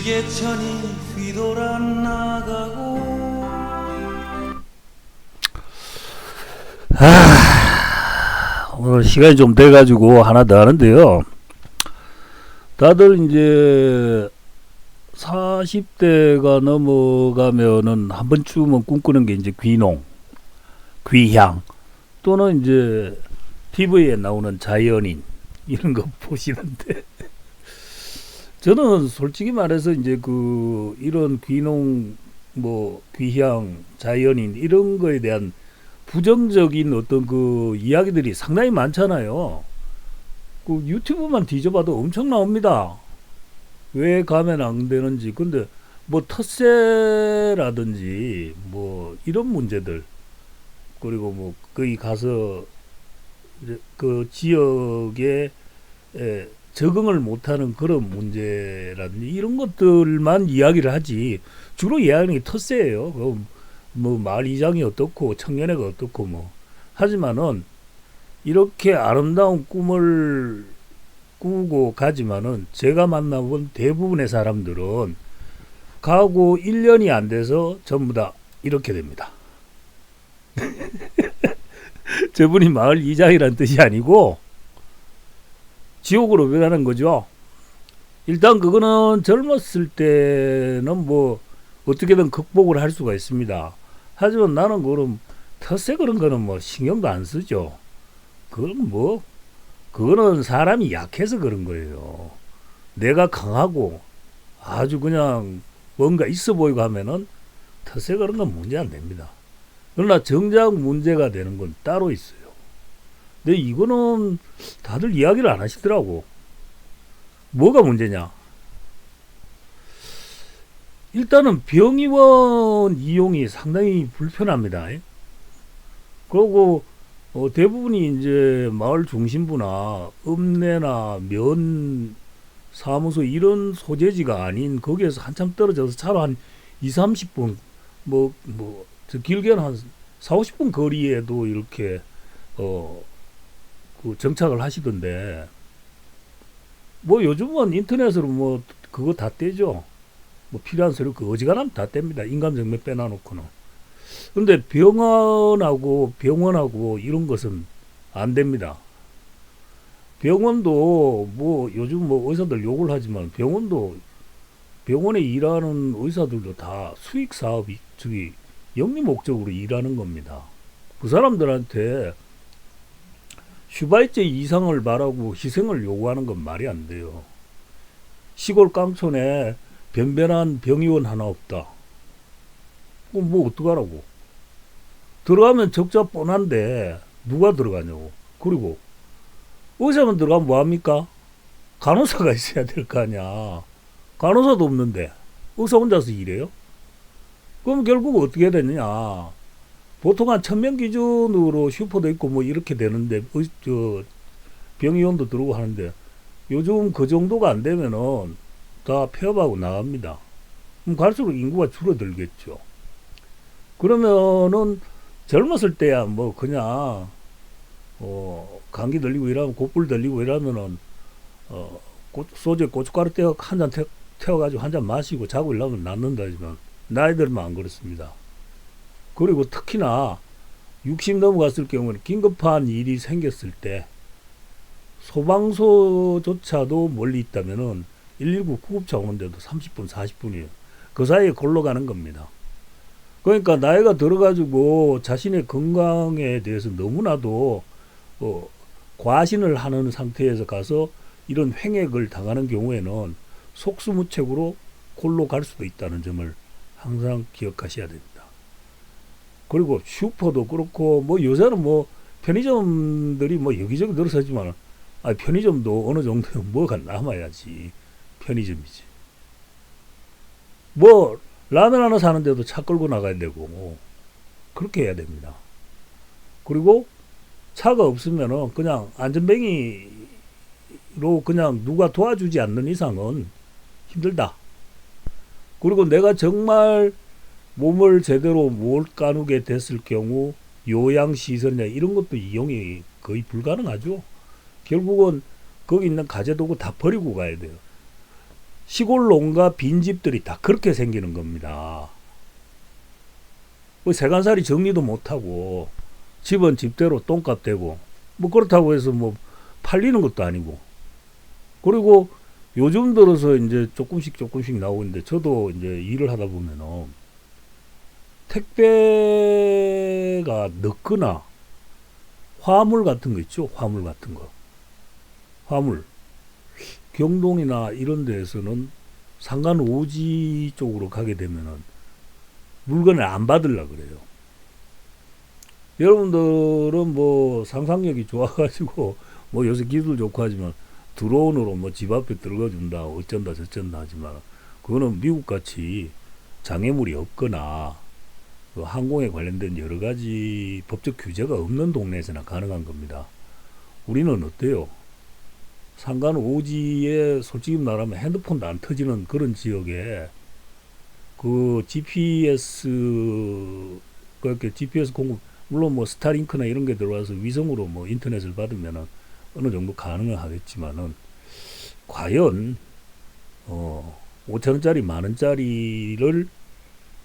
일개천이 휘돌아 나가고. 오늘 시간이 좀 돼가지고 하나 더 하는데요. 다들 이제 40대가 넘어가면은 한 번쯤은 꿈꾸는 게 이제 귀농, 귀향, 또는 이제 TV에 나오는 자연인 이런 거 보시는데 저는 솔직히 말해서 이제 그 이런 귀농, 뭐 귀향, 자연인 이런 거에 대한 부정적인 어떤 그 이야기들이 상당히 많잖아요. 그 유튜브만 뒤져봐도 엄청 나옵니다. 왜 가면 안 되는지. 근데 뭐 텃세라든지 뭐 이런 문제들, 그리고 뭐 거기 가서 그 지역에 적응을 못하는 그런 문제라든지 이런 것들만 이야기를 하지, 주로 이야기하는 게 텃세예요. 뭐 마을 이장이 어떻고 청년회가 어떻고 뭐. 하지만은 이렇게 아름다운 꿈을 꾸고 가지만은 제가 만나본 대부분의 사람들은 가고 1년이 안 돼서 전부 다 이렇게 됩니다. 저분이 마을 이장이란 뜻이 아니고 지옥으로 변하는 거죠. 일단 그거는 젊었을 때는 뭐 어떻게든 극복을 할 수가 있습니다. 하지만 나는 그럼 텃세 그런 거는 뭐 신경도 안 쓰죠. 그건 뭐 그거는 사람이 약해서 그런 거예요. 내가 강하고 아주 그냥 뭔가 있어 보이고 하면은 텃세 그런 건 문제 안 됩니다. 그러나 정작 문제가 되는 건 따로 있어요. 근데 이거는 다들 이야기를 안 하시더라고. 뭐가 문제냐? 일단은 병의원 이용이 상당히 불편합니다. 그리고 대부분이 이제 마을 중심부나 읍내나 면 사무소 이런 소재지가 아닌 거기에서 한참 떨어져서 차로 한 2, 30분 길게는 한 4, 50분 거리에도 이렇게 그 정착을 하시던데, 뭐 요즘은 인터넷으로 뭐 그거 다 떼죠. 뭐 필요한 서류 그 어지간하면 다 뗍니다. 인감증명 빼놔놓고는. 근데 병원하고 이런 것은 안 됩니다. 병원도 뭐 요즘 뭐 의사들 욕을 하지만 병원에 일하는 의사들도 다 수익 사업이 저기 영리 목적으로 일하는 겁니다. 그 사람들한테 슈바이처 이상을 바라고 희생을 요구하는 건 말이 안 돼요. 시골 깡촌에 변변한 병의원 하나 없다. 그럼 뭐 어떡하라고. 들어가면 적자 뻔한데 누가 들어가냐고. 그리고 의사만 들어가면 뭐합니까? 간호사가 있어야 될 거 아니야. 간호사도 없는데 의사 혼자서 일해요? 그럼 결국 어떻게 되느냐. 보통 한 1000명 기준으로 슈퍼도 있고 뭐 이렇게 되는데 병의원도 들어오고 하는데 요즘 그 정도가 안 되면은 다 폐업하고 나갑니다. 그럼 갈수록 인구가 줄어들겠죠. 그러면은 젊었을 때야 뭐 그냥 감기 들리고 이러면 곧불 들리고 이러면은 소주에 고춧가루 떼어 한 잔 태워가지고 한 잔 마시고 자고 이러면 낫는다지만 나이 들면 안 그렇습니다. 그리고 특히나 60 넘어갔을 경우는 긴급한 일이 생겼을 때 소방서조차도 멀리 있다면은 119 구급차 오는데도 30분 40분이에요. 그 사이에 골러가는 겁니다. 그러니까 나이가 들어가지고 자신의 건강에 대해서 너무나도 과신을 하는 상태에서 가서 이런 횡액을 당하는 경우에는 속수무책으로 골로 갈 수도 있다는 점을 항상 기억하셔야 됩니다. 그리고 슈퍼도 그렇고 뭐 요새는 뭐 편의점들이 뭐 여기저기 늘어서지만 편의점도 어느 정도 뭐가 남아야지 편의점이지. 뭐 라면 하나 사는데도 차 끌고 나가야 되고 뭐 그렇게 해야 됩니다. 그리고 차가 없으면은 그냥 안전뱅이로 그냥 누가 도와주지 않는 이상은 힘들다. 그리고 내가 정말 몸을 제대로 못 가누게 됐을 경우 요양시설이나 이런 것도 이용이 거의 불가능하죠. 결국은 거기 있는 가재도구 다 버리고 가야 돼요. 시골 농가 빈집들이 다 그렇게 생기는 겁니다. 뭐 세간살이 정리도 못하고 집은 집대로 똥값 되고 뭐 그렇다고 해서 뭐 팔리는 것도 아니고. 그리고 요즘 들어서 이제 조금씩 나오고 있는데, 저도 이제 일을 하다 보면은 택배가 늦거나 화물 같은 거 있죠. 화물 같은 거. 화물. 경동이나 이런 데에서는 상간 오지 쪽으로 가게 되면은 물건을 안 받으려 그래요. 여러분들은 뭐 상상력이 좋아가지고 뭐 요새 기술 좋고 하지만 드론으로 뭐 집 앞에 들어가준다 어쩐다 저쩐다 하지만, 그거는 미국같이 장애물이 없거나 그 항공에 관련된 여러 가지 법적 규제가 없는 동네에서나 가능한 겁니다. 우리는 어때요? 상간 오지에 솔직히 말하면 핸드폰도 안 터지는 그런 지역에 그 GPS, 그렇게 GPS 공급, 물론 뭐 스타링크나 이런 게 들어와서 위성으로 뭐 인터넷을 받으면은 어느 정도 가능은 하겠지만은, 과연 5천원짜리 만원짜리를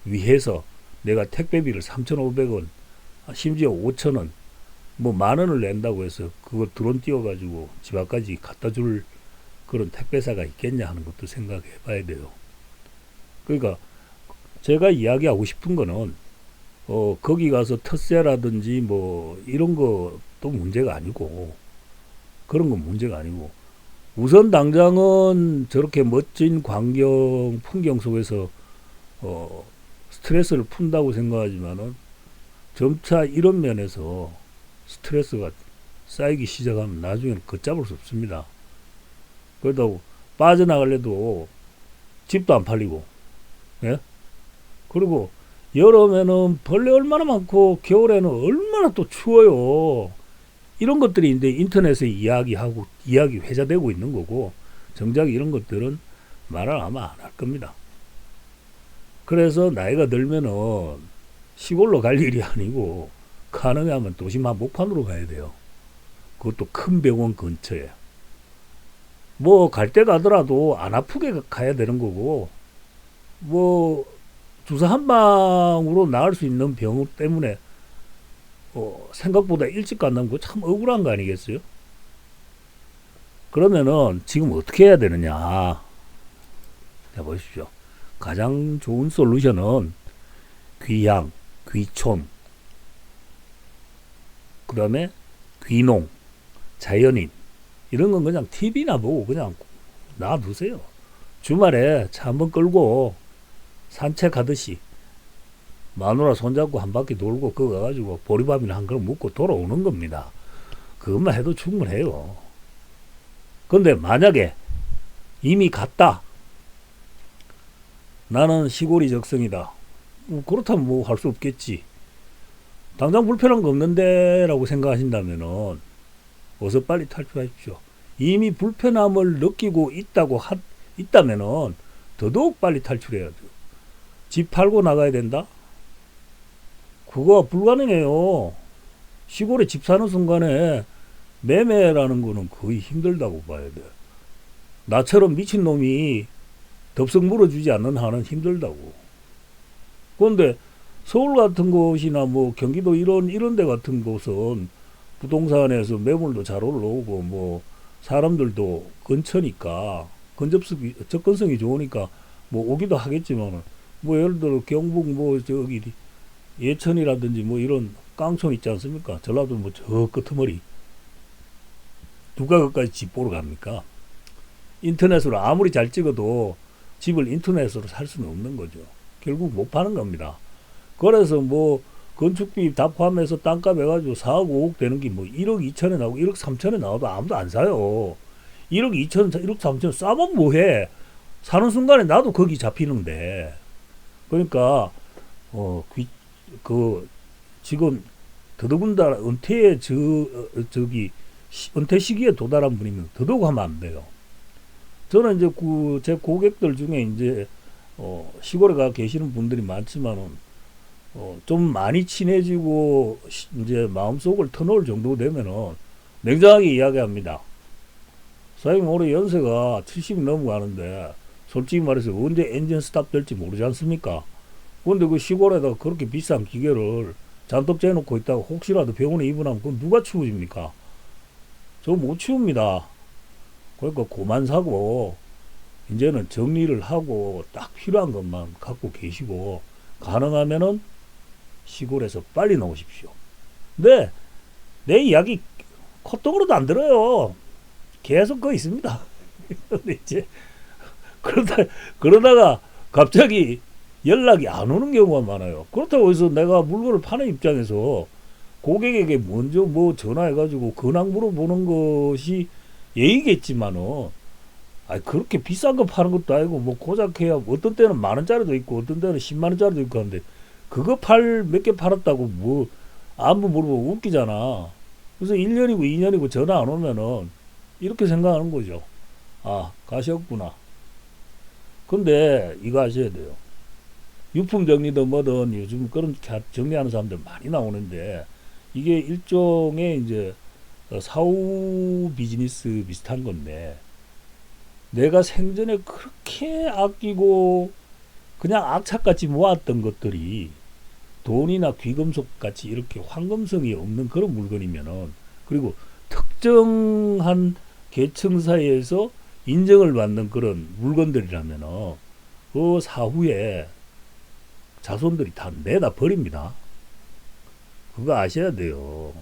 위해서 내가 택배비를 3,500원 심지어 5천원 뭐 만원을 낸다고 해서 그거 드론 띄워가지고 집 앞까지 갖다 줄 그런 택배사가 있겠냐 하는 것도 생각해 봐야 돼요. 그러니까 제가 이야기하고 싶은 거는 거기 가서 텃세라든지 뭐 이런 것도 문제가 아니고, 그런 건 문제가 아니고, 우선 당장은 저렇게 멋진 광경 풍경 속에서 스트레스를 푼다고 생각하지만은 점차 이런 면에서 스트레스가 쌓이기 시작하면 나중에는 걷잡을 수 없습니다. 그렇다고 빠져나가려도 집도 안 팔리고, 예? 그리고 여름에는 벌레 얼마나 많고 겨울에는 얼마나 또 추워요. 이런 것들이 이제 인터넷에 이야기 회자되고 있는 거고, 정작 이런 것들은 말을 아마 안 할 겁니다. 그래서 나이가 들면은 시골로 갈 일이 아니고 가능하면 도심 한복판으로 가야 돼요. 그것도 큰 병원 근처에. 뭐 갈 때 가더라도 안 아프게 가야 되는 거고, 뭐 주사 한 방으로 나을 수 있는 병 때문에 생각보다 일찍 간다는 거 참 억울한 거 아니겠어요? 그러면은 지금 어떻게 해야 되느냐? 자, 보십시오. 가장 좋은 솔루션은 귀향, 귀촌, 그 다음에 귀농, 자연인, 이런 건 그냥 TV나 보고 그냥 놔두세요. 주말에 차 한번 끌고 산책하듯이 마누라 손잡고 한 바퀴 돌고 그거 가가지고 보리밥이나 한 그릇 먹고 돌아오는 겁니다. 그것만 해도 충분해요. 근데 만약에 이미 갔다, 나는 시골이 적성이다, 그렇다면 뭐 할 수 없겠지. 당장 불편한 거 없는데 라고 생각하신다면은 어서 빨리 탈출하십시오. 이미 불편함을 느끼고 있다면은 더더욱 빨리 탈출해야 돼요. 집 팔고 나가야 된다? 그거 불가능해요. 시골에 집 사는 순간에 매매라는 거는 거의 힘들다고 봐야 돼. 나처럼 미친놈이 덥석 물어주지 않는 한은 힘들다고. 그런데 서울 같은 곳이나 뭐 경기도 이런 데 같은 곳은 부동산에서 매물도 잘 올라오고 뭐 사람들도 근처니까 접근성이 좋으니까 뭐 오기도 하겠지만, 뭐 예를 들어 경북 뭐 저기 예천이라든지 뭐 이런 깡촌 있지 않습니까? 전라도 뭐 저 끄트머리 누가 거기까지 집 보러 갑니까? 인터넷으로 아무리 잘 찍어도 집을 인터넷으로 살 수는 없는 거죠. 결국 못 파는 겁니다. 그래서 뭐 건축비 다 포함해서 땅값 해가지고 4억 5억 되는 게 뭐 1억 2천에 나오고 1억 3천에 나와도 아무도 안 사요. 1억 2천, 1억 3천 싸면 뭐해? 사는 순간에 나도 거기 잡히는데. 그러니까 지금 더더군다나 은퇴 시기에 도달한 분이면 더더욱 하면 안 돼요. 저는 이제 제 고객들 중에 이제 시골에 가 계시는 분들이 많지만은 좀 많이 친해지고 이제 마음속을 터놓을 정도 되면은 냉정하게 이야기합니다. 사장님 올해 연세가 70이 넘어가는데 솔직히 말해서 언제 엔진 스탑 될지 모르지 않습니까? 근데 그 시골에다 그렇게 비싼 기계를 잔뜩 재놓고 있다가 혹시라도 병원에 입원하면 그건 누가 치워줍니까? 저 못 치웁니다. 그러니까 그만 사고 이제는 정리를 하고 딱 필요한 것만 갖고 계시고 가능하면은 시골에서 빨리 나오십시오. 근데 내 이야기 콧등으로도 안 들어요. 계속 거 있습니다. 근데 이제 그러다가 갑자기 연락이 안 오는 경우가 많아요. 그렇다고 해서 내가 물건을 파는 입장에서 고객에게 먼저 뭐 전화해가지고 근황 물어보는 것이 예의겠지만은, 아니 그렇게 비싼 거 파는 것도 아니고 뭐 고작해야 어떤 때는 10,000원짜리도 있고 어떤 때는 100,000원짜리도 있고 하는데 그거 몇 개 팔았다고 뭐 안부 물어보고 웃기잖아. 그래서 1년이고 2년이고 전화 안 오면은 이렇게 생각하는 거죠. 아, 가셨구나. 근데 이거 아셔야 돼요. 유품 정리든 뭐든 요즘 그런 정리하는 사람들 많이 나오는데 이게 일종의 이제 사후 비즈니스 비슷한 건데, 내가 생전에 그렇게 아끼고 그냥 악착같이 모았던 것들이 돈이나 귀금속 같이 이렇게 황금성이 없는 그런 물건이면은, 그리고 특정한 계층 사이에서 인정을 받는 그런 물건들이라면은 그 사후에 자손들이 다 내다 버립니다. 그거 아셔야 돼요.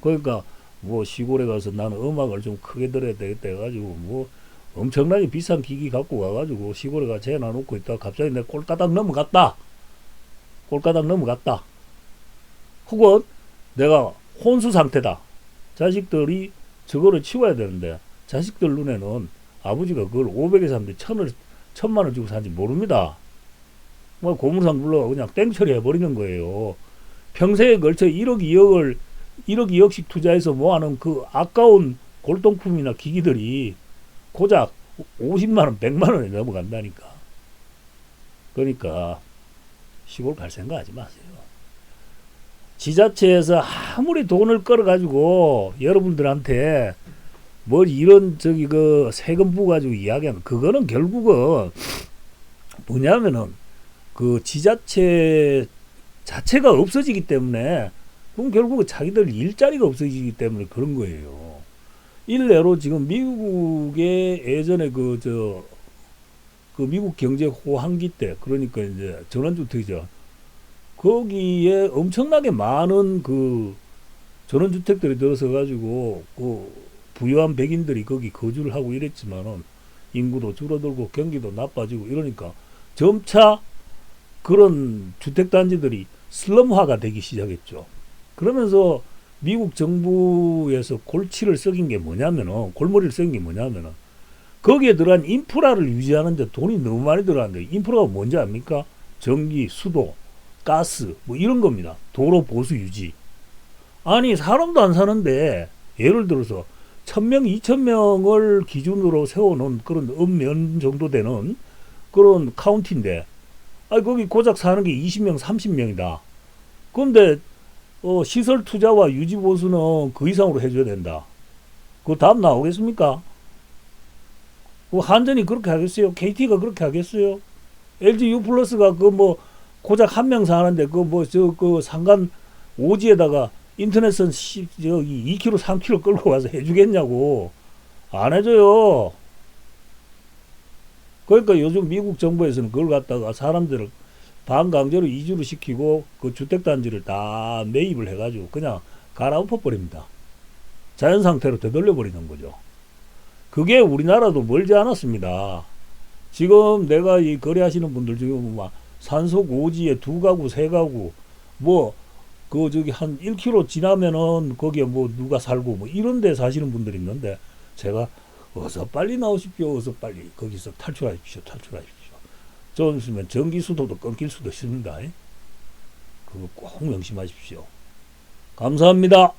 그러니까 뭐 시골에 가서 나는 음악을 좀 크게 들어야 되겠다 해가지고 뭐 엄청나게 비싼 기기 갖고 가가지고 시골에 가 재놔놓고 있다가 갑자기 내 꼴가닥 넘어갔다. 혹은 내가 혼수 상태다. 자식들이 저거를 치워야 되는데 자식들 눈에는 아버지가 그걸 500에 샀는데 1,000만 원 주고 산지 모릅니다. 뭐 고물상 불러가 그냥 땡처리 해버리는 거예요. 평생에 걸쳐 1억 2억씩 투자해서 모아놓은 그 아까운 골동품이나 기기들이 고작 50만원 100만원에 넘어간다니까. 그러니까 시골 갈 생각 하지 마세요. 지자체에서 아무리 돈을 끌어가지고 여러분들한테 뭐 이런 그 세금 부가지고 이야기하면 그거는 결국은 뭐냐면은 그 지자체 자체가 없어지기 때문에, 그럼 결국은 자기들 일자리가 없어지기 때문에 그런 거예요. 일례로 지금 미국의 예전에 그 미국 경제 호황기 때, 그러니까 이제 전원주택이죠. 거기에 엄청나게 많은 그 전원주택들이 들어서 가지고 그 부유한 백인들이 거기 거주를 하고 이랬지만은 인구도 줄어들고 경기도 나빠지고 이러니까 점차 그런 주택단지들이 슬럼화가 되기 시작했죠. 그러면서 미국 정부에서 골치를 썩인 게 뭐냐면은, 골머리를 썩인 게 뭐냐면은, 거기에 들어간 인프라를 유지하는데 돈이 너무 많이 들어가는데, 인프라가 뭔지 압니까? 전기, 수도, 가스, 뭐 이런 겁니다. 도로 보수 유지. 아니, 사람도 안 사는데, 예를 들어서 1,000명, 2,000명을 기준으로 세워놓은 그런 읍면 정도 되는 그런 카운티인데, 아니, 거기 고작 사는 게 20명, 30명이다. 그런데 시설 투자와 유지 보수는 그 이상으로 해줘야 된다. 그 다음 나오겠습니까? 한전이 그렇게 하겠어요? KT가 그렇게 하겠어요? LG U 플러스가 그 뭐 고작 한 명 사는데 그 상간 오지에다가 인터넷선 2km, 3km 끌고 가서 해주겠냐고. 안 해줘요. 그러니까 요즘 미국 정부에서는 그걸 갖다가 사람들을 반강제로 이주를 시키고 그 주택단지를 다 매입을 해가지고 그냥 갈아엎어 버립니다. 자연 상태로 되돌려 버리는 거죠. 그게 우리나라도 멀지 않았습니다. 지금 내가 이 거래하시는 분들 중에 막 산속 오지에 2가구, 3가구, 뭐 그 저기 한 1km 지나면은 거기에 뭐 누가 살고 뭐 이런 데 사시는 분들이 있는데, 제가 어서 빨리 나오십시오. 어서 빨리 거기서 탈출하십시오. 좀 있으면 전기 수도도 끊길 수도 있습니다. 그거 꼭 명심하십시오. 감사합니다.